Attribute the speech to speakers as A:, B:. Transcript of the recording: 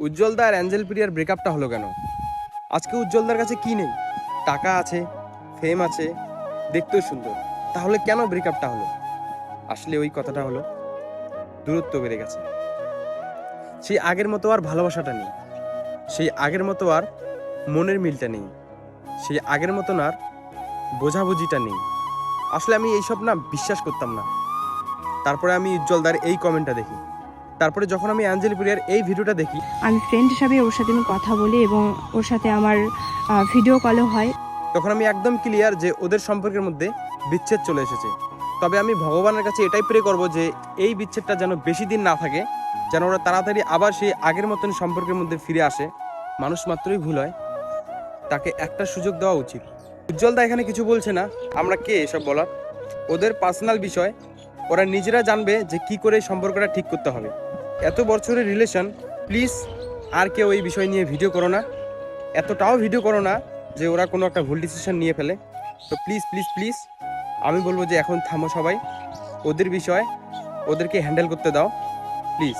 A: উজ্জ্বলদা আর Angel প্রিয়ার ব্রেকআপটা হলো কেন? আজকে উজ্জ্বলদার কাছে কি নেই? টাকা আছে, ফেম আছে, দেখতেও সুন্দর। তাহলে কেন ব্রেকআপটা হলো? আসলে ওই কথাটা হলো দূরত্ব বেড়ে গেছে। সেই আগের মতো আর ভালোবাসাটা নেই, সেই আগের মতো আর মনের মিলটা নেই, সেই আগের মতন আর বোঝাবুঝিটা নেই। আসলে আমি এইসব না বিশ্বাস করতাম না। তারপরে আমি উজ্জ্বলদার এই কমেন্টটা দেখি, তারপরে যখন আমি অ্যাঞ্জেল প্রিয়ার এই ভিডিওটা দেখি,
B: আমি ফ্রেন্ড হিসাবে ওর সাথে আমি কথা বলি এবং ওর সাথে আমার ভিডিও কলও হয়।
A: তখন আমি একদম ক্লিয়ার যে ওদের সম্পর্কের মধ্যে বিচ্ছেদ চলে এসেছে। তবে আমি ভগবানের কাছে এটাই প্রে করব যে এই বিচ্ছেদটা যেন বেশি দিন না থাকে, যেন ওরা তাড়াতাড়ি আবার সেই আগের মতন সম্পর্কের মধ্যে ফিরে আসে। মানুষ মাত্রই ভুল হয়, তাকে একটা সুযোগ দেওয়া উচিত। উজ্জ্বলদা এখানে কিছু বলছে না, আমরা কে এসব বলার? ওদের পার্সোনাল বিষয়, ওরা নিজেরা জানবে যে কি করে এই সম্পর্কটা ঠিক করতে হবে। এত বছরের রিলেশন, প্লিজ আর কেউ এই বিষয় নিয়ে ভিডিও করো না, এতটাও ভিডিও করো না যে ওরা কোনো একটা ভুল ডিসিশন নিয়ে ফেলে। তো প্লিজ প্লিজ প্লিজ আমি বলবো যে এখন থামো সবাই, ওদের বিষয় ওদেরকে হ্যান্ডেল করতে দাও প্লিজ।